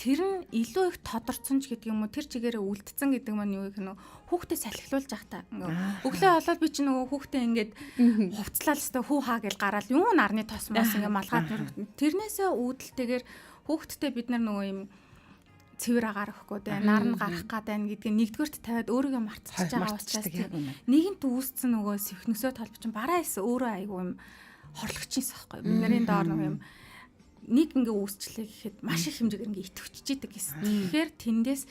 Тэр нь илүү их тодорцсон ч гэдэг юм уу тэр чигээрээ үлдсэн гэдэг маань юу гэх нөө хүүхдээ салхилуулж явах та. Өглөө болоод би чи нөгөө хүүхдээ ингээд хувцлал өстой хүү хаа гэж гараад юу нарны тос мос ингээд малгаад тэрнээсээ үүдэлтэйгээр хүүхдтэй бид нар нөгөө юм цэвэр агаар өгөхгүй дээ нар нь гарах гад байна гэдгийг нэгдүгээрт тавиад өөрийгөө марцчихж байгаа учраас нэгэнт үүссэн нөгөө сихнөсөө толб чинь бараа эс өөрөө айгүй юм хорлогчийнс байхгүй бид нарын доор нөгөө юм нэг ингээ үүсчлээ гэхэд маш их хэмжээгээр ингээ итгэвчж идэг гэсэн. Тэгэхээр тэндээс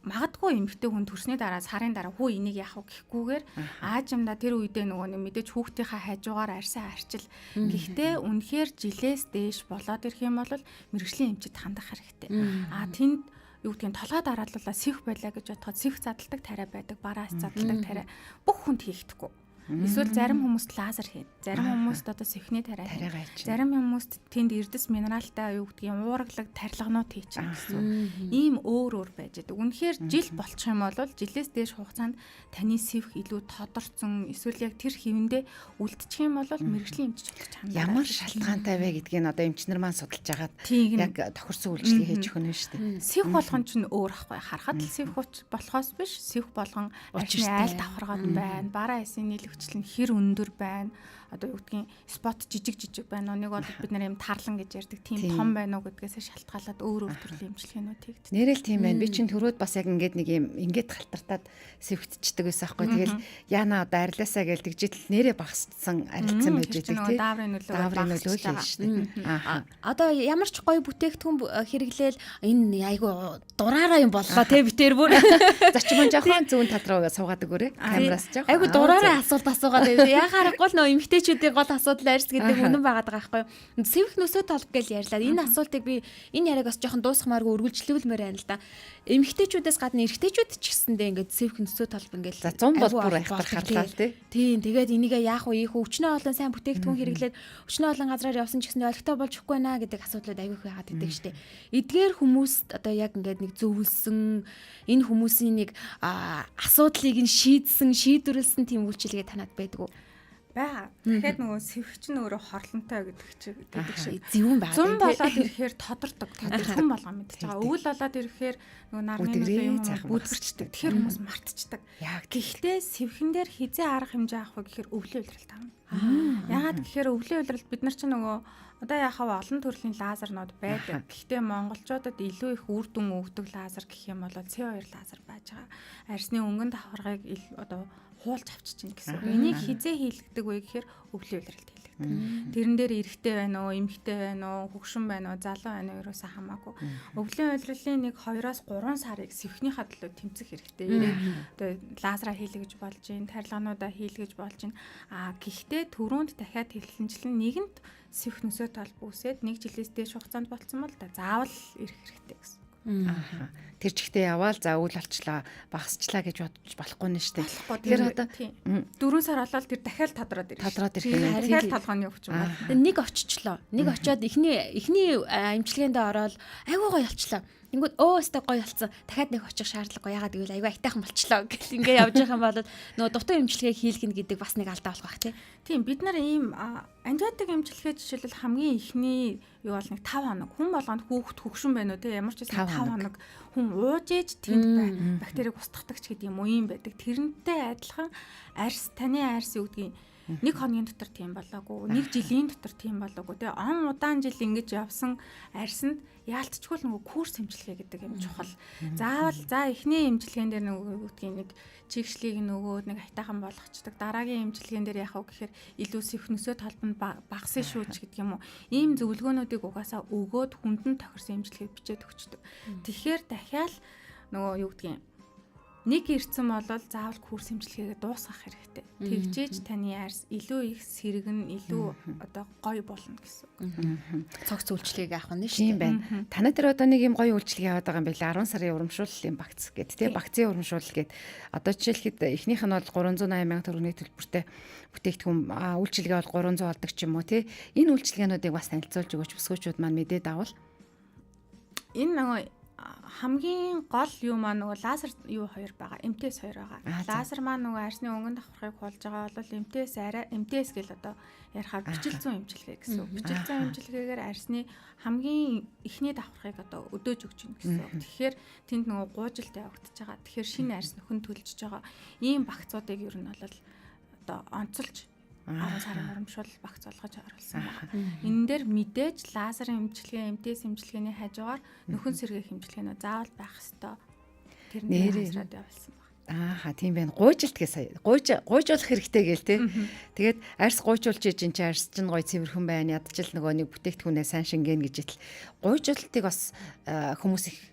магадгүй эмэгтэй хүн төрсний дараа сарын дараа хөө энийг яах вэ гэхгүйгээр аажимдаа тэр үедээ нөгөө мэдээж хүүхдийнхаа хажуугаар арьсаа арчил. Гэхдээ үнэхээр жилээс дээш болоод ирэх юм бол мэрэгжлийн эмчид хандах хэрэгтэй. Тэнд юу гэдгийг толгой дарааллуулаа сивх байлаа гэж бодоход сивх задалдаг тариа байдаг, бараас задалдаг тариа бүх хүнд хийгдэхгүй. Эсвэл зарим хүмүүст лазер хийн. Зарим хүмүүст одоо сихний тариа хийн. Зарим хүмүүст тэнд эрдэс минералтай юу гэдгийг уургалаг тарилганууд хийчихсэн гэсэн. Ийм өөр байж байгаа. Үнэхээр жил болчих юм бол жилээс дээш хугацаанд таны сивх илүү тодорцсон эсвэл яг тэр хэвэндээ үлдчих юм бол мэрэгжлийн эмч болох чанар. Ямар шалтгаантай вэ гэдгийг одоо эмчнэр маань судалж агаад яг тохирсон үйлчлэгийг хийж өгнө шүү дээ. Сивх болгон ч өөр ахгүй. Харахад л сивх болохоос биш. Сивх болгон арчны айл давхаргаад байна. Бараа эсийн нийлэгчлэн хэр өндөр байна. Одоо юу гэдгийг спот жижиг байна. Нэг бол бид нэр юм тарлан гэж ярьдаг. Тийм том байна уу гэдгээс шалтгаалаад өөр төрлийн эмчилгээнүүд хийгддэг. Нэрэл тийм байна. Би чинь төрөөд бас яг ингээд нэг юм ингээд халтартаад сэвэгдчихдэг байсан байхгүй. Тэгэл яана одоо арилаасаа гэлдэг жил нэрээ багассан арилцсан байж байдаг тийм. Дааврын нөлөө шүү дээ. Одоо ямар ч гоё бүтээгдэхүүн хэрэглээл энэ айгу дураараа юм боллоо те битэр бүр зочмон жоохон зүүн тал руу суугаад өгөөрэй. Камераас жоохон. Айгу дураараа асуулт байв. Яхаарахгүй л нөө эмгтээчүүдийн гол асуудал арьс гэдэг үнэн байгаад байгаа байхгүй. Сэвх нөсөө толб гэж ярьлаа. Энэ асуултыг би энэ яриаг бас жоохон дуусгамааргүй үргэлжлүүлмээр байна л да. Эмгтээчүүдээс гадна эрэгтэйчүүд ч гэсэндээ ингээд сэвх нөсөө толб ингээд за 100 бол бүр айхтар харлаа тий. Тийм тэгээд энийгээ яах вэ? Өчнөө олон сайн бүтээгдэхүүн хэрэглээд өчнөө олон газраар явсан ч гэсэндээ олигтой болж өгөхгүй наа гэдэг асуудлууд аягүй их байгаад идэг штеп. Эдгээр хүмүүст одоо яг ингээд нэг зөвлөсөн энэ хүмүүсийн нэг асуудлыг нь шийдсэн, шийдвэрлсэн тийм үйлчилгээ танад байдаг уу? байгаа. Дахиад нөгөө сэвч нь өөрөө хорлонтой гэдэг шиг. Зөвүүн байгаа. Зун болоод ирэхээр тодордог. Хүн болгоо мэдчихэж байгаа. Өвөл болоод ирэхээр нөгөө нарны юм бүдгэрчдэг. Тэгэхээр хүмүүс мартчихдаг. Гэхдээ сэвхэн дээр хизээ арга хэмжээ авах вэ гэхээр өвлийн улиралд авна. Ягаад гэхээр өвлийн улиралд бид нар чинь нөгөө одоо яхаа олон төрлийн лазернууд байдаг. Гэхдээ монголчуудад илүү их үр дүн өгдөг лазер гэх юм бол CO2 лазер байж байгаа. Арьсны өнгөн давхаргыг одоо хуулж авчиж чинь гэсэн. Энийг хизээ хийлгдэг вэ гэхээр өвлийн улиралд хийлгдэг. Тэрэн дээр эрэгтэй байна уу, эмэгтэй байна уу, хөгшин байна уу, залуу байна уу ерөөсөө хамаагүй. Өвлийн улирлын нэг 2-3 сарыг сэвхнийхаа төлөө тэмцэх хэрэгтэй. Одоо лазера хийлгэж болж гин, тарилгануудаа хийлгэж болж гин. Гэхдээ түрүүнд дахиад хэлэлцэнчлэн нэгэнт сэвх нөсөө тал бүсээд 1 жилээс дээш хугацаанд болцсон бол заавал ирэх хэрэгтэй гэсэн. Тэр чигтээ яваал за үйл болчлаа багасчлаа гэж бодож болохгүй нь шүү дээ. Тэгэхээр одоо 4 сар болоод тэр дахиад тодроод ирэх. Дахиад толгойн өгч юм байна. Нэг очичлоо. Нэг очиод эхний эмчилгээндээ ороод айгуу гоё болчлоо. Тэнгүүд өстө гоё болсон. Дахиад нэг очих шаардлагагүй. Ягаад гэвэл айгүй айтайхан болчлоо гэл ингээ явж байгаа юм бол нөгөө дутуу эмчилгээ хийлгэнэ гэдэг бас нэг алдаа болох бах тийм. Бид нар ийм антибиотик эмчилгээ жишээлбэл хамгийн ихний юу бол нэг 5 хоног. Хүн болгонд хүүхэд хөгшин байна уу те ямар ч байсан 5 хоног хүн ууж ээж тэнд бактерийг устгадаг ч гэдэг юм уу юм байдаг. Тэрнтэй адилхан таны арьс юу гэдгийг 1 хоногийн дотор тийм болоогүй, 1 жилийн дотор тийм болоогүй. Тэгээ он удаан жил ингэж явсан арьсанд яалтчгүй нөгөө курс эмчилгээ гэдэг юм чухал. Заавал эхний эмчилгээнд дээр нөгөө гэдгийг нэг чигшлийг нөгөөд нэг хайтахан болгочдөг. Дараагийн эмчилгээнд дээр яхав гэхээр илүү сэвхнөсөө толбонд багсын шүүч гэдэг юм уу. Ийм зөвлөгөөнүүдийг угаасаа өгөөд хүндэн тохирсон эмчилгээ бичээд өгчдөг. Тэгэхээр дахиад нөгөө юу гэдгийг нэг ирсэн бол заавал курс эмчилгээгээ дуусгах хэрэгтэй. Тэгжээж таны арьс илүү их сэргэн, илүү одоо гоё болно гэсэн үг. Цогц үйлчлэгийг авах нь Тийм шүү дээ. байна. Танай дээр одоо нэг юм гоё үйлчлэг яваад байгаа юм байна. 10 сарын урамшууллын багц гэдэг тийм багцын урамшуул гэдэг. Одоо жишээлхэд эхнийх нь бол 380 сая төгрөгийн төлбөртэй бүтээгдэхүүн үйлчлэгээ бол 300 болдог ч юм уу тийм. Энэ үйлчлэгээнүүдийг бас танилцуулж өгөөч бүсгүүчүүд маань мэдээд авал. Энэ нөгөө хамгийн гол юу маань нөгөө лазер юу 2 байгаа. МТС 2 байгаа. Лазер маань нөгөө арьсны өнгөн давхаргыг хулж байгаа бол МТС гэл одоо ярихаар бичил зүүн эмчилгээ гэсэн үг. Бичил зүүн эмчилгээгээр арьсны хамгийн эхний давхаргыг одоо өдөөж өгч гин гэсэн үг. Тэгэхээр тэнд нөгөө гуужилт явагдаж байгаа. Тэгэхээр шинэ арьс нөхөн төлж байгаа. Ийм багцуудыг ер нь бол одоо онцолж 10 сарын урамшуул багц болгож оруулсан байна. Энэ дээр мэдээж лазерын эмчилгээ, МТС эмчилгээний хажуугаар нөхөн сэргээх эмчилгээнүүд заавал байх ёстой. Тэрний хасраад явуулсан байна. Тийм байна. Гуйжилт гэсэн. Гуйжуулах хэрэгтэй гээл те. Тэгээд арьс гуйжуулж ижин чи арьс чинь гоё цэвэрхэн байна. Ядчил нөгөө нэг бүтээгдэхүүнээ сайн шингэн гэж итл. Гуйжуултыг бас хүмүүс их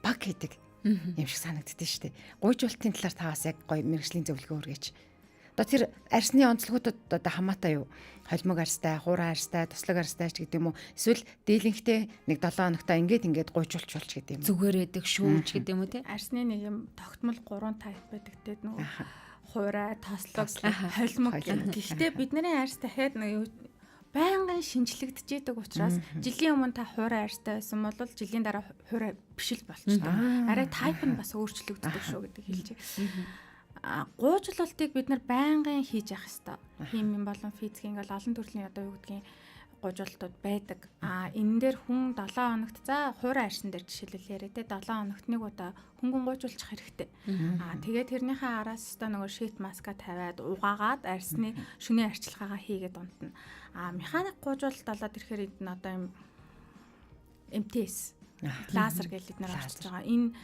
баг хийдэг юм шиг санагддээ шүү дээ. Гуйжуултын талаар та бас яг гоё мэргэжлийн зөвлөгөө өргөж. Одоо тэр арьсны онцлогуудад одоо хамаатай юу? Холимог арьстай, хуурай арьстай, туслаг арьстай ч гэдэг юм уу? Эсвэл дийлэнхтэй нэг 7 хоногтой ингээд гуйжуулч гэдэг юм. Зүгээр эдэг шүүж гэдэг юм уу те? Арьсны нэг юм тогтмол 3 тайп байдаг те нөгөө хуурай, тослог, холимог гэх. Гэхдээ бидний арьс дахиад нэг байнгын шинжлэгдэж идэг учраас жилийн өмнө та хуурай арьстай байсан бол жилийн дараа хуурай биш л болчихсон. Арай тайп нь бас өөрчлөгддөг шүү гэдэг хэлж байгаа. Гуйжуулалтыг бид нар байнгын хийж явах хэрэгтэй. Химийн болон физикийн ингээл олон төрлийн одоо юу гэдгийг гуйжуулалтууд байдаг. Энэ дээр хүн 7 хоногт хуурай арьсан дээр жишээлбэл яриа те 7 хоногт нэг удаа хөнгөн гуйжуулчих хэрэгтэй. Тэгээд тэрнийхээ араас та нөгөө шит маска тавиад угаагаад арьсны шөнийн арчилгаагаа хийгээд унтна. Механик гуйжуулалт болоод ирэхээр энд нь одоо юм МТС лазер гэж бид нар орчиж байгаа. Энэ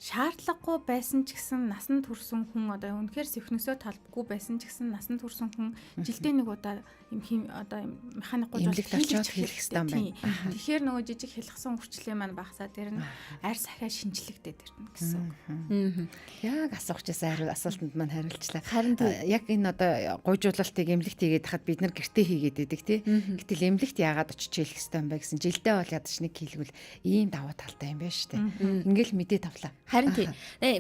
шаардлагагүй байсан ч гэсэн насанд хүрсэн хүн одоо үнэхээр сэвхнөсөө талбгүй байсан ч гэсэн насанд хүрсэн хүн жилдээ нэг удаа юм одоо механик гуйжуулалт хийх хэрэгтэй байна. Тэгэхээр нөгөө жижиг хэлхсэн хүрчлээ маань багасаа тэр нь арьс ахаа шинжлэгдээд ирнэ гэсэн үг. Яг асуух гэсэн асуултанд маань хариулчлаа. Харин яг энэ одоо гуйжуулалтыг эмнэлэгт хийгээд хахад бид нар гэртээ хийгээд байдаг тий. Гэтэл эмнэлэгт яагаад очиж хэлэх хэрэгтэй юм бэ гэсэн жилдээ бол ядаж нэг хийлгүүл ийм давуу талтай юм байна шүү дээ. Ингээл мэдээ тавлаа. Харин тийм.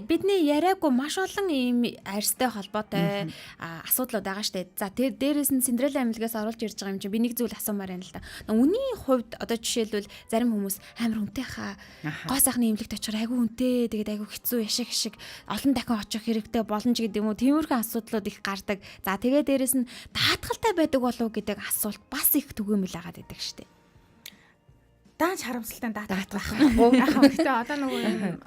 Бидний яриаггүй маш олон ийм арьстай холбоотой асуудлууд байгаа штэ. За тэр дээрээс нь Синдрелла эмнэлгээс оруулж ирж байгаа юм чинь би нэг зүйл асуумаар байна л да. Үний хувьд одоо жишээлбэл зарим хүмүүс амар хүнтэй хаа гоо сайхны эмнэлэгт очихоор айгүй хүнтэй тэгээд айгүй хэцүү яшиг олон дахин очих хэрэгтэй боломж гэдэг юм уу. Тиймэрхүү асуудлууд их гардаг. За тэгээд дээрээс нь даатгалтай байдаг болов уу гэдэг асуулт бас их түгээмэл агаад байдаг штэ. Даанч харамсалтай даатгах байхгүй. Яхаа гэхдээ одоо нөгөө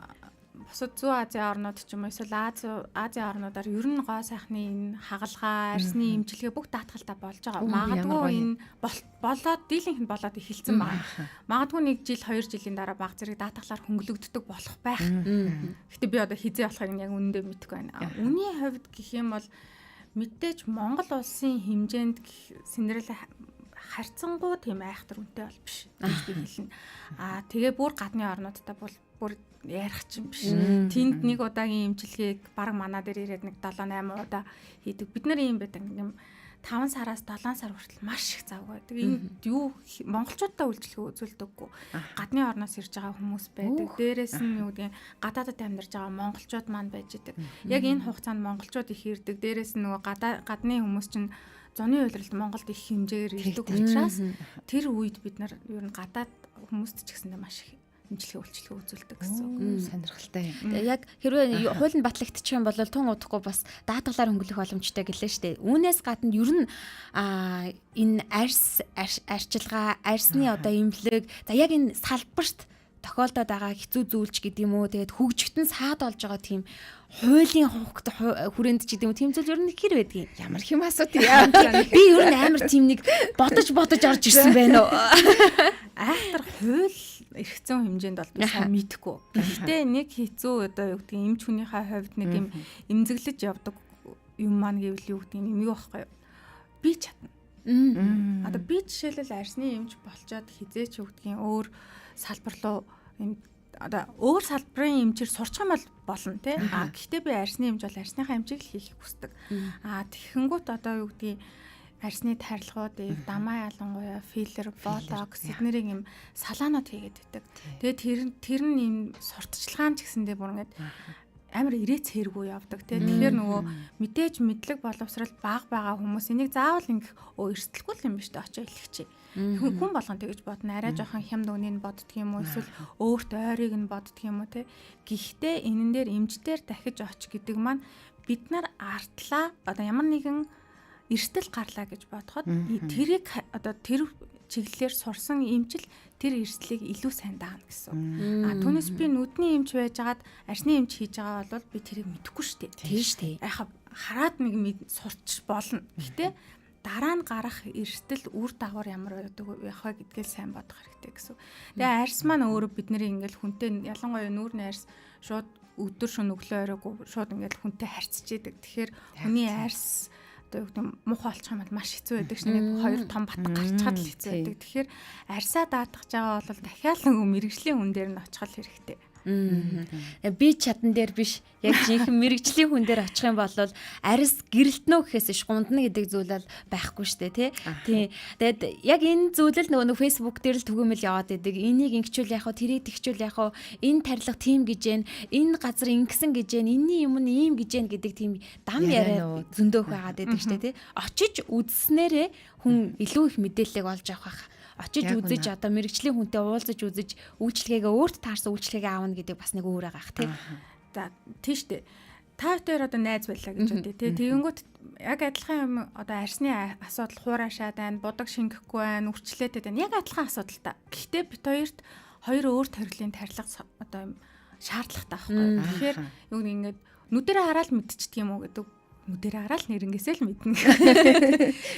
бусад Зүүн Азийн орнууд ч юм уу эсвэл Азийн орнуудаар ер нь гоо сайхны энэ хагалгаа, арьсны эмчилгээ бүх даатгалтай болж байгаа. Магадгүй энэ болоод дийлэнх нь болоод эхэлсэн байгаа. Магадгүй 1 жил 2 жилийн дараа баг зэрэг даатгалаар хөнгөлөгддөг болох байх. Гэхдээ би одоо хизээ болохыг яг үнэндээ мэдэхгүй байна. Үний хувьд гэх юм бол мэдээж Монгол улсын хэмжээнд Синдрелла харьцангуй тийм айхтар үнэтэй бол биш гэж би хэлнэ. Тэгээ бүр гадны орнуудтай бол бүр ярих ч юм биш. Тэнд нэг удаагийн эмчилгээг баг манаа дээр ирээд нэг 7-8 удаа хийдэг. Бид нар ийм байдаг. Нэг 5 сараас 7 сар хүртэл маш их завгүй. Тэгээ энд юу монголчуудаа үйлчлэгээ үзүүлдэггүй. Гадны орноос ирж байгаа хүмүүс байдаг. Дээрээс нь юу гэдэг гадаадд амьдарч байгаа монголчууд маань байж идэг. Яг энэ хугацаанд монголчууд их ирдэг. Дээрээс нь нөгөө гадны хүмүүс чинь зуны уйлралд Монголд их хэмжээгээр ирдэг учраас тэр үед бид нар ер нь гадаад хүмүүст ч гэсэндээ маш их үйлчлэгээ үзүүлдэг гэсэн үг. Сонирхолтой юм. Яг хэрвээ хууль нь батлагдчих юм бол тун удахгүй бас даатгалаар хөнгөлөх боломжтой гэлээ штэ. Үүнээс гадна ер нь энэ арчилгаа, арьсны одоо эмнэлэг за яг энэ салбарт тохиолдоод байгаа хэцүү зүйлч гэдэг юм уу. Тэгээд хөгжигдэн саад болж байгаа тийм хуулийн хукт хүрээнд ч гэдэг юм. Тийм зүйл ер нь хэр байдгийг. Ямар хэм асуудаг яа. Би ер нь амар тийм нэг бодож орж ирсэн байна уу. Айхтар хууль эргэцэн хэмжээнд бол би сайн мэдэхгүй. Гэхдээ нэг хэцүү одоо юу гэдэг эмч хүнийхээ хувьд нэг юм эмзэглэж явдаг юм маань гэвэл юу гэдэг юм юу байхгүй юу? Би чадна. Одоо би жишээлбэл арьсны эмч болчоод хизээч юу гэдгийг өөр салбар руу одоо өөр салбарын эмчээр сурчих юм бол болно тий. Гэхдээ би арьсны эмч бол арьсныхаа эмчийг л хийх хүсдэг. Тэгэхэнгүүт одоо юу гэдгийг арьсны тарилгуудыг дамаа ялангуяа филлер, ботокс эднэрийг юм салаанууд хийгээд байдаг. Тэгээд тэр нь юм сурталчилгаан ч гэсэндээ бүр ингээд амар ирээц хэргүй явдаг тий. Тэгэхээр нөгөө мэдээж мэдлэг боловсрал бага байгаа хүмүүс энийг заавал ингэх эрсдэлгүй юм биш үү очиж хэлчихье. Хүн болгон тэгэж бодно. Арай жоохон хямд үнийг боддөг юм уу эсвэл өөрт ойрыг нь боддөг юм уу тий. Гэхдээ энэн дээр эмчтэр дахиж очих гэдэг маань бид нар артлаа одоо ямар нэгэн эрсдэл гарлаа гэж бодоход тэрийг одоо тэр чиглэлээр сурсан эмчил тэр эрсдлийг илүү сайн даана гэсэн. Түүнээс би нүдний эмч байжгаад арьсны эмч хийж байгаа бол би тэрийг мэдэхгүй шүү дээ. Тийм шүү дээ. Яхаа хараад нэг сурч болно. Гэтэ дараа нь гарах эрсдэл үр дагавар ямар байдаг яхаа гэдгээл сайн бодох хэрэгтэй гэсэн. Тэгээ арьс маань өөрөө бидний ингээл хүнтэй ялангуяа нүүрний арьс шууд өдөр шөнө өглөө оройгүй шууд ингээл хүнтэй харьцаж идэг. Тэгэхээр хүний арьс одоо юу гэдэг муухай олчих юм бол маш хэцүү байдаг шнэ. Нэг 2 том бат гарчхад л хэцүү байдаг. Тэгэхээр арьсаа даатгах жагаа бол дахиад нэг мэрэгжлийн хүн дээр нь очих хэрэгтэй. Би чадан дээр биш яг жинхэнэ мэрэгжлийн хүн дээр очих юм бол арьс гэрэлтнөө гэхээс иш гундна гэдэг зүйл бол байхгүй штэ тий. Тэгээд яг энэ зүйл л нөгөө Facebook дээр л түгээмэл яваад идэг. Энийг ингэчүүл яах вэ? Тэрийг тэгчүүл яах вэ? Энэ тарилга тийм гэж байна. Энэ газар ингэсэн гэж байна. Энийн юм нь ийм гэж байна гэдэг тийм дам яриа зөндөөх байгаад идэг штэ тий. Очиж үзснээрээ хүн илүү их мэдээлэл олж авах. Очиж үзэж одоо мэрэгжлийн хүнтэй уулзаж үзэж үйлчлэгээ өөрт таарсан үйлчлэгээ аавна гэдэг бас нэг өөр байгаа тий. За тийш дээ. Та хоёр одоо найз байлаа гэж үү тий. Тэгэнгүүт яг адилхан юм одоо арьсны асуудал хуурашаад байна, будаг шингэхгүй байна, үрчлээтэй байна. Яг адилхан асуудал та. Гэхдээ бит хоёрт хоёр өөр төрлийн тарилга одоо юм шаардлагатай байхгүй. Тэгэхээр юу нэг ингээд нүдэрээ хараад мэдчихдэг юм уу гэдэг нүдэрээ хараад нэрнгээсээ л мэднэ.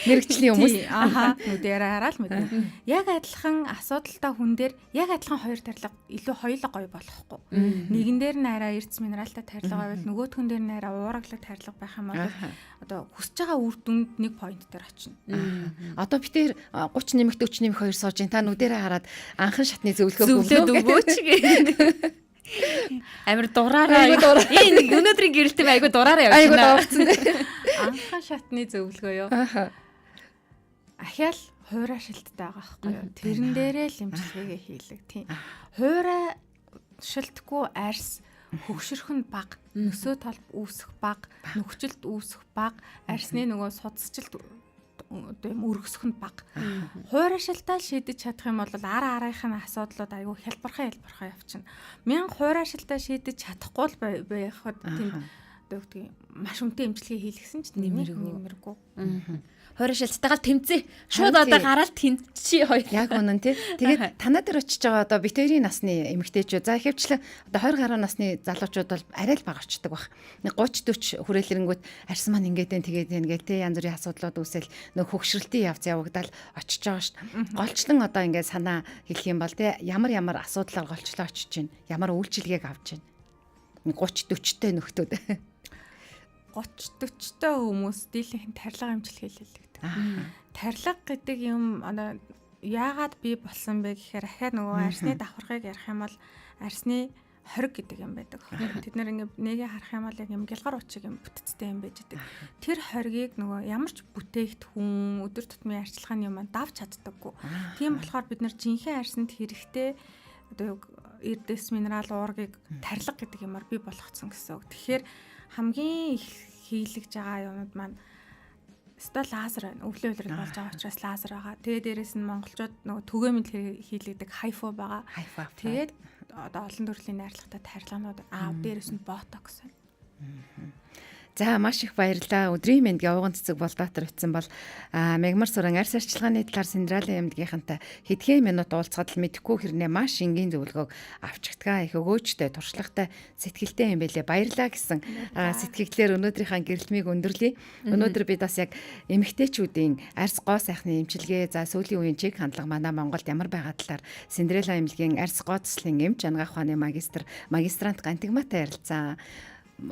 Мэргэжлийн хүмүүс нүдэрээ хараад мэднэ. Яг адилхан асуудалтай хүн дээр яг адилхан хоёр тарилга илүү хоёулаа гоё болохгүй. Нэгэн дээр нь арай эрдэс минералтай тарилга байвал нөгөөхөн дээр нь арай уургаглаг тарилга байх юм бол одоо хүсэж байгаа үр дүнд нэг point дээр очино. Одоо би тэр 30 нэмэгт 40 нэмэх хоёр сууж ин та нүдэрээ хараад анхан шатны зөвлөгөө өгөөч гэ. Амир дураараа. Нэг өнөөдрийн гэрэлтэм айгу дураараа явж байна. Анхан шатны зөвлөгөө юу? Ахяал хуурай шилттэй байгаа байхгүй юу? Тэрэн дээрээ л эмчилгээгээ хийлэг. Тийм. Хуурай шилтгүй арьс хөгшөрөх нь бага, нөсөө толб үүсэх бага, нөхцөлд үүсэх бага, арсны нөгөө судасчлалт өргөсөх нь бага. Хуурайшилтаа шийдэж чадах юм бол араахийн асуудлууд айгүй хялбархан явчихна. 1000 хуурайшилтаа шийдэж чадахгүй л байхад тийм одоо маш үнэтэй эмчилгээ хийлгсэн ч нэмэргүй. Хуурайшилттайгаар тэмцээ. Шууд одоо гараад тэнцчи хоёр. Яг үнэн тий. Тэгээд танаа дээр очиж байгаа одоо бит хоёрын насны эмэгтэйчүүд за ихэвчлэн одоо 20 гаруй насны залуучууд бол арай л бага очдөг баг. 30 40 хүрээлэнгүүт арьс маань ингээд тэгээд ингээл тий янз бүрийн асуудлууд үүсэл нөх хөгшрөлтийн явц явагдал очиж байгаа шүү дээ. Голчлон одоо ингээд санаа хэлэх юм бол тий ямар асуудлаар голчлоо очиж чинь ямар үйлчилгээг авч чинь 30 40-тэй нөхдүүд 30-40-тэй хүмүүс дийлэнх тарилга эмчилгээ хийлдэг. Тарилга гэдэг юм яагаад бий болсон бэ гэхээр ахаа нөгөө арсны давхаргыг ярих юм бол арсны хориг гэдэг юм байдаг. Тэд нэр ингээ нэгийг харах юм бол яг юм гялгар уучиг юм бүтцтэй юм байж байгаа. Тэр хоригийг нөгөө ямар ч бүтээгдэхүүн өдөр тутмын арчилгааны юм давж чаддаггүй. Тийм болохоор бид нар жинхэнэ арсанд хэрэгтэй одоо эрдэс минерал уургийг тарилга гэдэг юмар бий болгоцсон гэсэн үг. Тэгэхээр хамгийн их хийлгэж байгаа юмуд маань өстой лазер байна. Өвлөө улирал болж байгаа учраас лазер байгаа. Тэгээ дээрэс нь монголчууд нөгөө түгээмэл хийлгдэг хайфо байгаа. Тэгээд одоо олон төрлийн найрлагатай тарилганууд дээрэс нь ботокс байна. За маш их баярлалаа. Өдрийн мэнд явган цэцэг Болбаатар утсан бол Мегмар Суран арьс арчилгааны талаар Синдралийн эмнэлгийнхэнтэй хэдхэн минут уулзахад л мэдэхгүй хэрнээ маш энгийн зөвлөгөөг авчигдгаа их өгөөжтэй туршлагатай сэтгэлтэй юм байлээ. Баярлалаа гэсэн сэтгэлээр өнөөдрийнхээ гэрэлтмийг өндөрлөе. Өнөөдөр бид бас яг эмэгтэйчүүдийн арьс гоо сайхны эмчилгээ за сүүлийн үеийн чиг хандлага манай Монголд ямар байгаа талаар Синдрела эмнэлгийн арьс гоо цэцлийн эмч ангаах ухааны магистрант Гантигматай ярилцсан.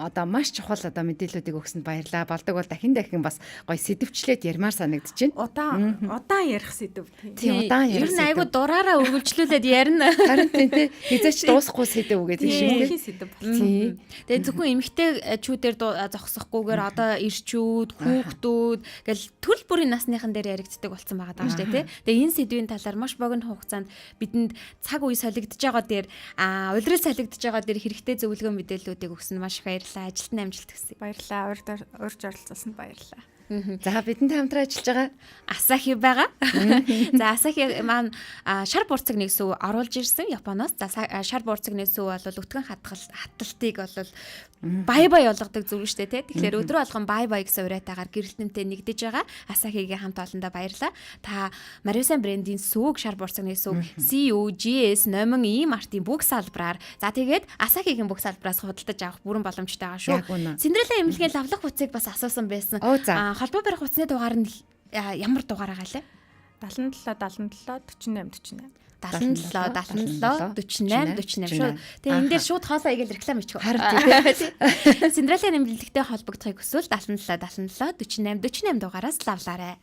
Одоо маш чухал одоо мэдээллүүдийг өгсөнд баярлалаа. Болдог бол дахин бас гоё сэдвчлээд ярмаар санагдчихэв. Удаан ярих сэдв. Тийм удаан ярих. Ер нь айгу дураараа үргэлжлүүлээд ярина. Харин тийм хизээч дуусахгүй сэдв үгээд тийм сэдв болсон. Тэгээ зөвхөн эмэгтэйчүүдээр зогсохгүйгээр одоо ирчүүд, хүүхдүүд гэл төрөл бүрийн насныхан дээр яригддаг болсон байгаа даа шүү дээ, тий. Тэгээ энэ сэдвийн талаар маш богино хугацаанд бидэнд цаг үе солигдож байгаа дээр улирал солигдож байгаа дээр хэрэгтэй зөвлөгөө мэдээллүүдийг өгсөн маш их баярлалаа. Ажилтны амжилт хүсье. Баярлалаа. Урьж оролцуулсанд баярлалаа. За бидэнтэй хамтран ажиллаж байгаа Асахи байгаа. За Асахи маань шар бурцаг нэгсүү оруулж ирсэн Японоос. За шар бурцаг нэгсүү бол өтгөн хатталтыг бол бай болгодог зүйл шүү дээ, тий. Тэгэхээр өдрө болгон бай гэсэн уриатаагаар гэрэлтэнтэй нэгдэж байгаа. Асахигийн хамт олондоо баярлалаа. Та Mariusan брендийн сүүг шар бурцаг нэгсүү COGS номин Мартин бүх салбараар за тэгээд Асахигийн бүх салбараас худалдаж авах бүрэн боломжтой байгаа шүү. Синдрела эмнэлгийн лавлах хуцыг бас асуусан байсан. Холбоо барих хуцны дугаар нь ямар дугаар байгаа лээ? 77 48 48. 77 48 48 шүү. Тэгээ энэ дээр шууд хоолоо игээл реклам хийчих. Харин Синдрела нэмлэлтэй холбогдохыг хүсвэл 77 48 48 дугаараас лавлаарай.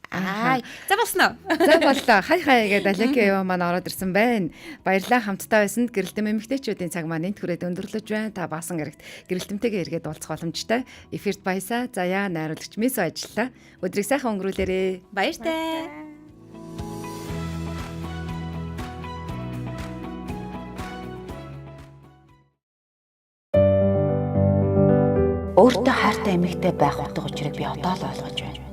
За болсноо. За боллоо. Хай гэдэг Алеки яваа маань ороод ирсэн байна. Баярлалаа хамтдаа байсанд гэрэлтэм эмэгтэйчүүдийн цаг маань энд хүрээд өндөрлөж байна. Та баасан гэрэгт гэрэлтэмтэйгээ эргээд уулзах боломжтой. Эфирт баясаа. Заяа найруулагч Мисо ажиллаа. Өдрийг сайхан өнгөрүүлээрэй. Баяртай. Өөртөө хайртай эмэгтэй байх утга учирыг би одоо л ойлгож байна.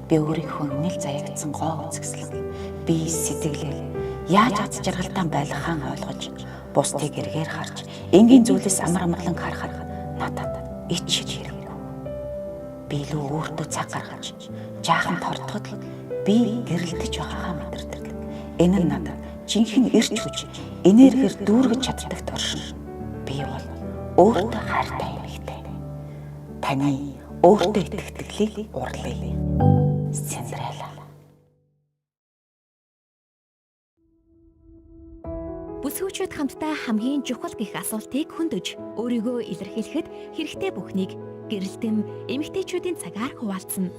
Би өөрийнхөө нийл заягдсан гоо үзэсгэлэн би сэтгэлээ яаж аз жаргалтай байх хаан ойлгож бусдыг эргээр харж энгийн зүйлээс амар амгалан харахад надад ич хэрэггүй. Би л өөртөө цаг гаргаж жаахан тортоход л би гэрэлтэж байгаагаа мэдэрдэг. Энэ нь надад жинхэнэ эрч хүч энергиэр дүүргэж чаддаг туршин. Би бол өөртөө хайртай эмэгтэй. Таны өөртөө итгэхийг урлая. Синдрела. Бүсгүйчүүд хамтдаа хамгийн чухал гэх асуултыг хөндөж, өөрийгөө илэрхийлэхэд хэрэгтэй бүхнийг гэрэлтэм эмэгтэйчүүдийн цагаар хуваалцсан.